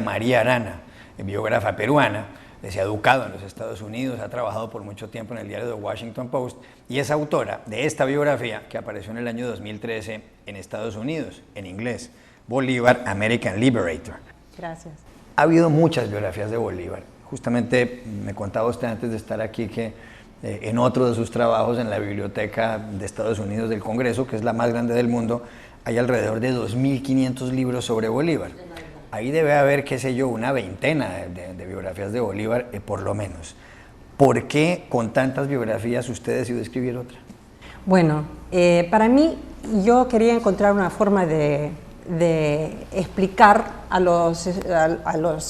María Arana, biógrafa peruana, se ha educado en los Estados Unidos, ha trabajado por mucho tiempo en el diario The Washington Post y es autora de esta biografía que apareció en el año 2013 en Estados Unidos, en inglés, Bolívar, American Liberator. Gracias. Ha habido muchas biografías de Bolívar. Justamente me contaba usted antes de estar aquí que en otro de sus trabajos en la Biblioteca de Estados Unidos del Congreso, que es la más grande del mundo, hay alrededor de 2.500 libros sobre Bolívar. Ahí debe haber, qué sé yo, una veintena de biografías de Bolívar, por lo menos. ¿Por qué con tantas biografías usted decidió escribir otra? Bueno, para mí yo quería encontrar una forma de explicar a los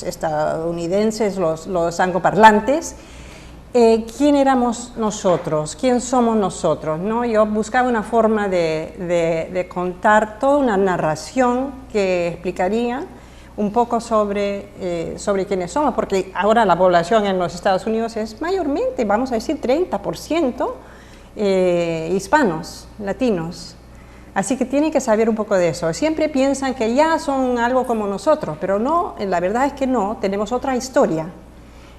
estadounidenses, los angloparlantes, quién éramos nosotros, quién somos nosotros, ¿no? Yo buscaba una forma de contar toda una narración que explicaría un poco sobre quiénes somos, porque ahora la población en los Estados Unidos es mayormente, vamos a decir, 30% hispanos, latinos. Así que tienen que saber un poco de eso. Siempre piensan que ya son algo como nosotros, pero no, la verdad es que no, tenemos otra historia.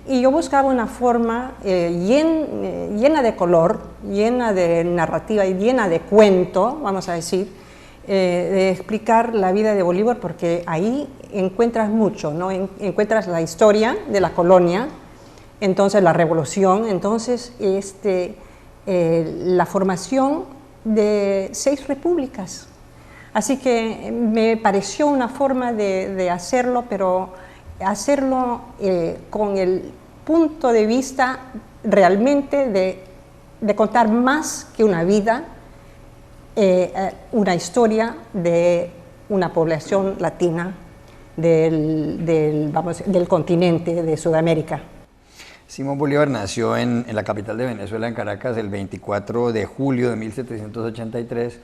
Y yo buscaba una forma llena de color, llena de narrativa y llena de cuento, vamos a decir, de explicar la vida de Bolívar, porque ahí encuentras mucho, ¿no? Encuentras la historia de la colonia, entonces la revolución, entonces la formación de 6 repúblicas. Así que me pareció una forma de hacerlo, pero hacerlo con el punto de vista realmente de contar más que una vida, una historia de una población latina del continente de Sudamérica. Simón Bolívar nació en la capital de Venezuela, en Caracas, el 24 de julio de 1783. Sí.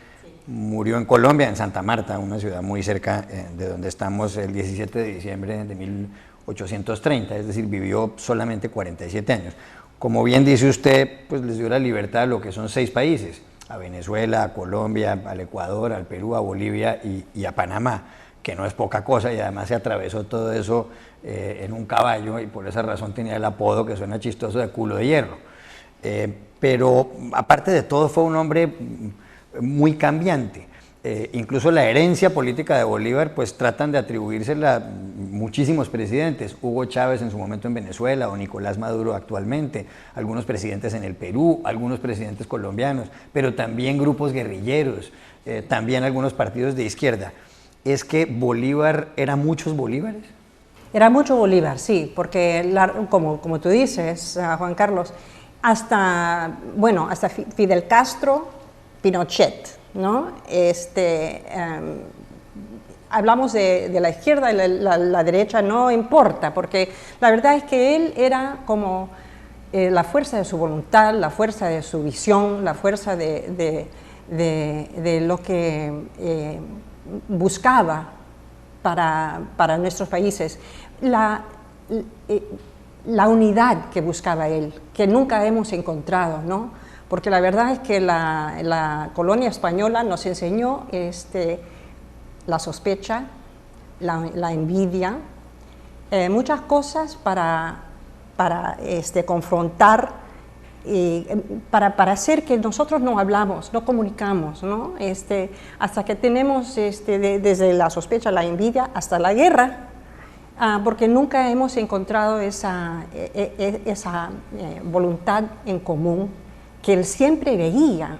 Murió en Colombia, en Santa Marta, una ciudad muy cerca de donde estamos, el 17 de diciembre de 1830, es decir, vivió solamente 47 años. Como bien dice usted, pues les dio la libertad a lo que son 6 países, a Venezuela, a Colombia, al Ecuador, al Perú, a Bolivia y a Panamá, que no es poca cosa, y además se atravesó todo eso en un caballo, y por esa razón tenía el apodo que suena chistoso de culo de hierro. Pero aparte de todo fue un hombre muy cambiante. Incluso la herencia política de Bolívar pues tratan de atribuírsela muchísimos presidentes, Hugo Chávez en su momento en Venezuela o Nicolás Maduro actualmente, algunos presidentes en el Perú, algunos presidentes colombianos, pero también grupos guerrilleros, también algunos partidos de izquierda. ¿Es que Bolívar era muchos Bolívares? Era mucho Bolívar, sí, porque como tú dices, Juan Carlos, hasta Fidel Castro, Pinochet, ¿no? Hablamos de la izquierda y la derecha, no importa, porque la verdad es que él era como la fuerza de su voluntad, la fuerza de su visión, la fuerza de lo que buscaba para nuestros países, la unidad que buscaba él, que nunca hemos encontrado, ¿no? Porque la verdad es que la colonia española nos enseñó la sospecha, la envidia, muchas cosas para confrontar, para hacer que nosotros no hablamos, no comunicamos, ¿no? Hasta que tenemos desde la sospecha, la envidia, hasta la guerra, porque nunca hemos encontrado esa voluntad en común que él siempre veía.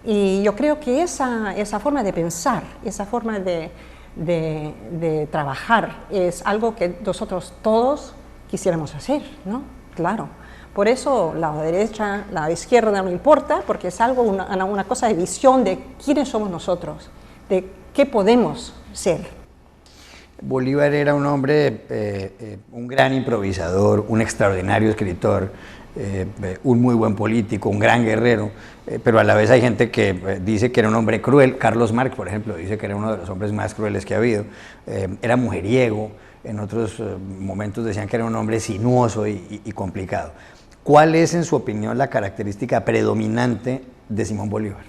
Y yo creo que esa forma de pensar, esa forma de trabajar es algo que nosotros todos quisiéramos hacer, ¿no? Claro. Por eso la derecha, la izquierda no importa, porque es algo, una cosa de visión de quiénes somos nosotros, de qué podemos ser. Bolívar era un hombre, un gran improvisador, un extraordinario escritor, un muy buen político, un gran guerrero, pero a la vez hay gente que dice que era un hombre cruel. Carlos Marx, por ejemplo, dice que era uno de los hombres más crueles que ha habido. Era mujeriego, en otros momentos decían que era un hombre sinuoso y complicado. ¿Cuál es, en su opinión, la característica predominante de Simón Bolívar?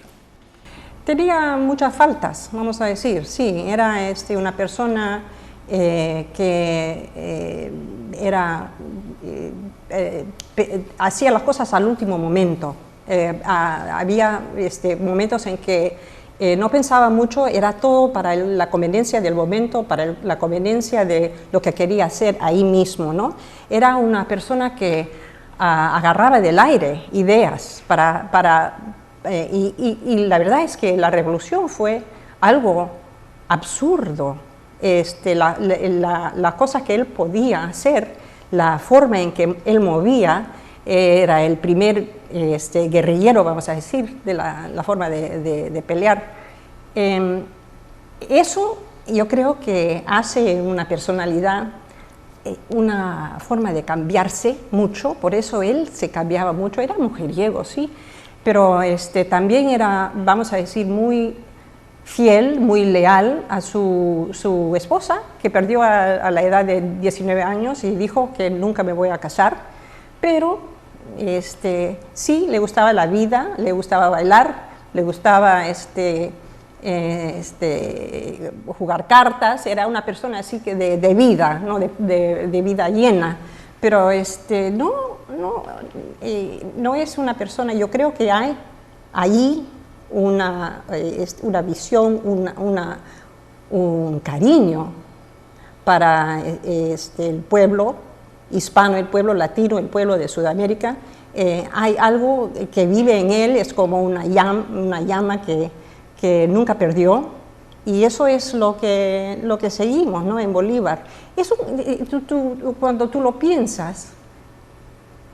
Tenía muchas faltas, vamos a decir, sí, era una persona que hacía las cosas al último momento. Había momentos en que no pensaba mucho, era todo para la conveniencia del momento, para la conveniencia de lo que quería hacer ahí mismo, ¿no? Era una persona que agarraba del aire ideas y la verdad es que la revolución fue algo absurdo. Las cosas que él podía hacer, la forma en que él movía, era el primer guerrillero, vamos a decir, de la forma de pelear. Eso yo creo que hace una personalidad, una forma de cambiarse mucho, por eso él se cambiaba mucho, era mujeriego, sí, pero también era, vamos a decir, muy fiel, muy leal a su esposa, que perdió a la edad de 19 años y dijo que nunca me voy a casar, pero sí, le gustaba la vida, le gustaba bailar, le gustaba jugar cartas, era una persona así que de vida, ¿no? de vida llena, pero no es una persona, yo creo que hay ahí una visión, un cariño para el pueblo hispano, el pueblo latino, el pueblo de Sudamérica. Hay algo que vive en él, es como una llama que nunca perdió, y eso es lo que seguimos, ¿no? En Bolívar. Eso, cuando tú lo piensas,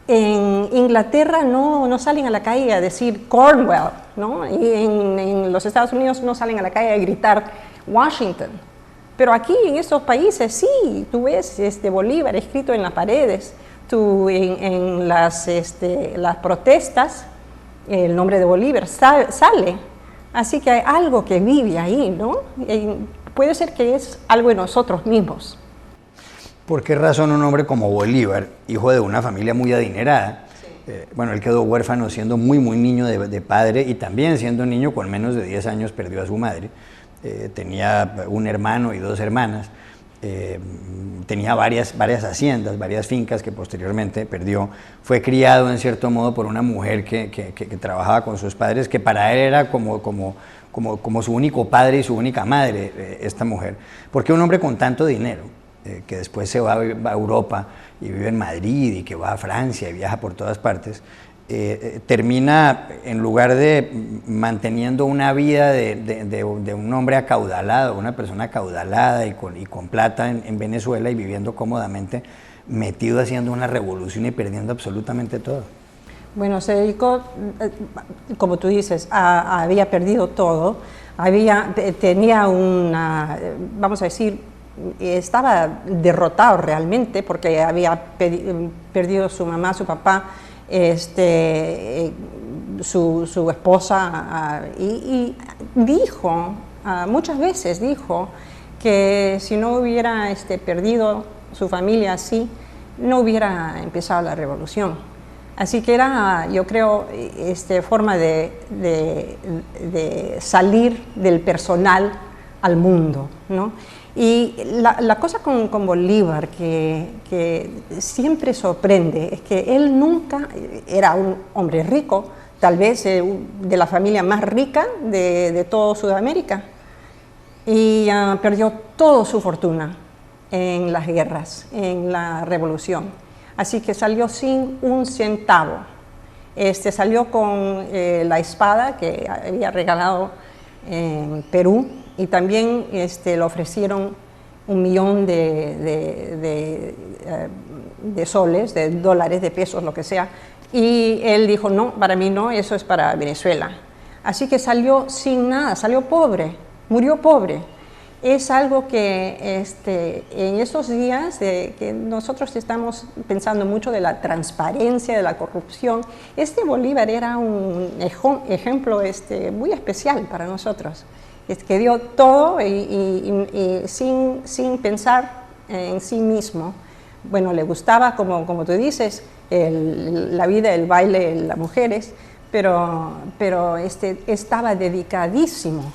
en Inglaterra no salen a la calle a decir Cornwall, ¿no? Y en los Estados Unidos no salen a la calle a gritar Washington. Pero aquí en estos países sí, tú ves Bolívar escrito en las paredes, en las protestas, el nombre de Bolívar sale. Así que hay algo que vive ahí, ¿no? Puede ser que es algo en nosotros mismos. ¿Por qué razón un hombre como Bolívar, hijo de una familia muy adinerada, él quedó huérfano siendo muy niño de padre, y también siendo niño con menos de 10 años perdió a su madre, tenía un hermano y 2 hermanas, tenía varias haciendas, varias fincas que posteriormente perdió, fue criado en cierto modo por una mujer que trabajaba con sus padres, que para él era como su único padre y su única madre, esta mujer? ¿Por qué un hombre con tanto dinero, que después se va a Europa y vive en Madrid y que va a Francia y viaja por todas partes, termina, en lugar de manteniendo una vida de un hombre acaudalado, una persona acaudalada y con plata en Venezuela, y viviendo cómodamente, metido haciendo una revolución y perdiendo absolutamente todo? Bueno, se dedicó, como tú dices, había perdido todo, tenía vamos a decir, estaba derrotado realmente porque había perdido su mamá, su papá, su esposa, y dijo, muchas veces dijo que si no hubiera perdido su familia así, no hubiera empezado la revolución. Así que era, yo creo, forma de salir del personal al mundo, ¿no? Y la cosa con Bolívar que siempre sorprende es que él nunca era un hombre rico, tal vez de la familia más rica de toda Sudamérica, y perdió toda su fortuna en las guerras, en la revolución. Así que salió sin un centavo. Salió con la espada que había regalado en Perú, y también le ofrecieron 1 millón de soles, de dólares, de pesos, lo que sea, y él dijo, no, para mí no, eso es para Venezuela. Así que salió sin nada, salió pobre, murió pobre. Es algo que en estos días que nosotros estamos pensando mucho de la transparencia, de la corrupción, Bolívar era un ejemplo muy especial para nosotros. Que dio todo y sin pensar en sí mismo. Bueno, le gustaba, como tú dices, la vida, el baile, las mujeres, pero estaba dedicadísimo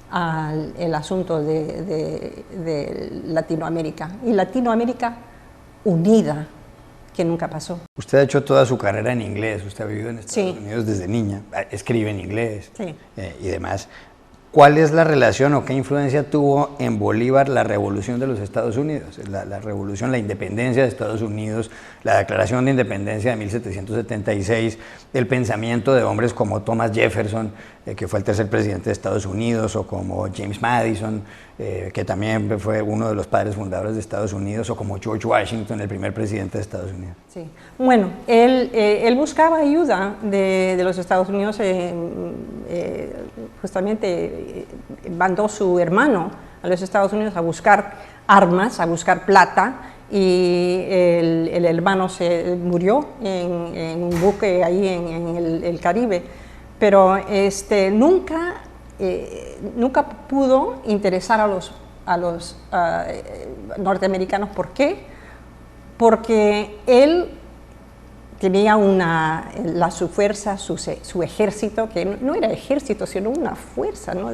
al el asunto de Latinoamérica, y Latinoamérica unida, que nunca pasó. Usted ha hecho toda su carrera en inglés, usted ha vivido en Estados Sí. Unidos desde niña, escribe en inglés Sí. y demás. ¿Cuál es la relación o qué influencia tuvo en Bolívar la revolución de los Estados Unidos? La revolución, la independencia de Estados Unidos, la declaración de independencia de 1776, el pensamiento de hombres como Thomas Jefferson, que fue el tercer presidente de Estados Unidos, o como James Madison, que también fue uno de los padres fundadores de Estados Unidos, o como George Washington, el primer presidente de Estados Unidos. Sí. Bueno, él buscaba ayuda de los Estados Unidos, justamente mandó su hermano a los Estados Unidos a buscar armas, a buscar plata, y el hermano se murió en un buque ahí en el Caribe, pero nunca pudo interesar a los norteamericanos. ¿Por qué? Porque él tenía su fuerza, su ejército, que no era ejército, sino una fuerza, ¿no?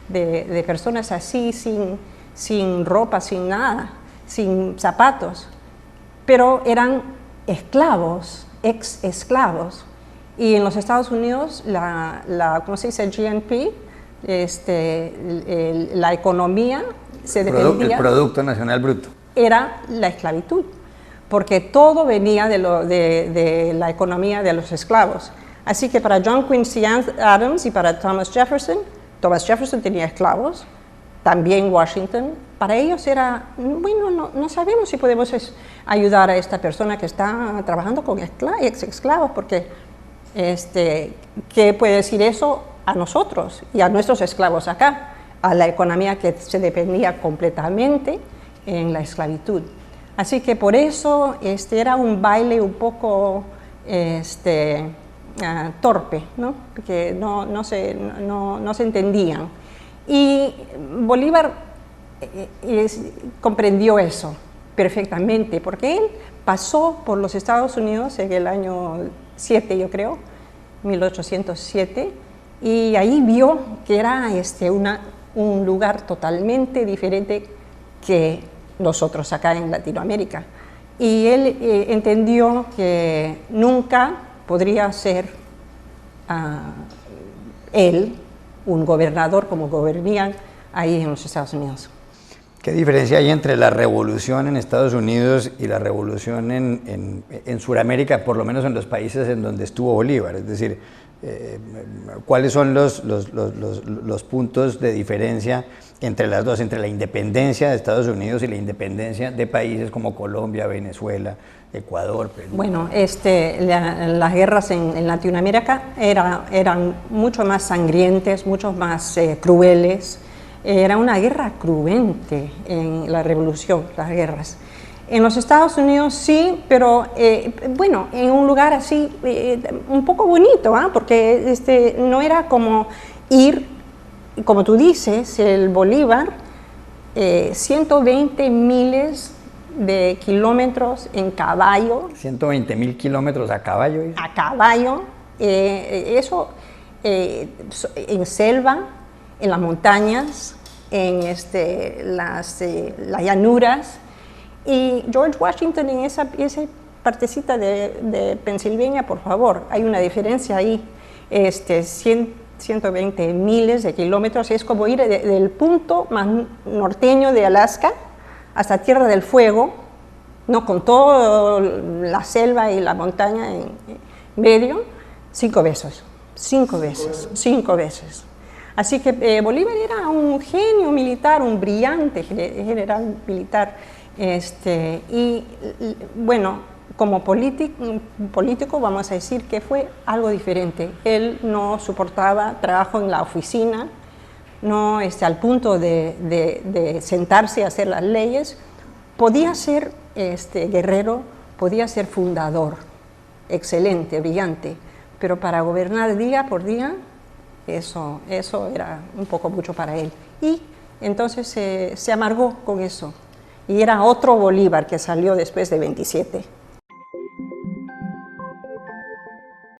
de personas así, sin ropa, sin nada, sin zapatos, pero eran esclavos, ex-esclavos. Y en los Estados Unidos, ¿cómo se dice? GNP, la economía se dependía... El Producto Nacional Bruto. Era la esclavitud, porque todo venía de la economía de los esclavos. Así que para John Quincy Adams y para Thomas Jefferson tenía esclavos, también Washington. Para ellos era, bueno, no sabemos si podemos ayudar a esta persona que está trabajando con ex-esclavos, porque ¿qué puede decir eso a nosotros y a nuestros esclavos acá? A la economía que se dependía completamente en la esclavitud. Así que por eso era un baile un poco torpe, ¿no? Porque no se entendían. Y Bolívar comprendió eso perfectamente, porque él pasó por los Estados Unidos en el año 7, yo creo, 1807, y ahí vio que era un lugar totalmente diferente que nosotros acá en Latinoamérica. Y él entendió que nunca podría ser él un gobernador como gobernaban ahí en los Estados Unidos. ¿Qué diferencia hay entre la revolución en Estados Unidos y la revolución en Sudamérica, por lo menos en los países en donde estuvo Bolívar? Es decir, ¿cuáles son los puntos de diferencia entre las dos, entre la independencia de Estados Unidos y la independencia de países como Colombia, Venezuela, Ecuador, Perú? Bueno, las guerras en Latinoamérica eran mucho más sangrientas, mucho más crueles. Era una guerra cruente en la revolución, las guerras. En los Estados Unidos sí, pero bueno, en un lugar así un poco bonito, porque no era como ir, como tú dices, el Bolívar, 120 miles de kilómetros en caballo. 120.000 kilómetros a caballo. A caballo, eso en selva, en las montañas, en las llanuras. Y George Washington en esa partecita de Pensilvania, por favor, hay una diferencia ahí. 120 miles de kilómetros es como ir del punto más norteño de Alaska hasta Tierra del Fuego, ¿no? Con toda la selva y la montaña en medio, 5 veces. Así que Bolívar era un genio militar, un brillante general militar. Y bueno, como político vamos a decir que fue algo diferente. Él no soportaba trabajo en la oficina, no al punto de sentarse a hacer las leyes. Podía ser guerrero, podía ser fundador, excelente, brillante, pero para gobernar día por día, eso era un poco mucho para él. Y entonces se amargó con eso. Y era otro Bolívar que salió después de 27.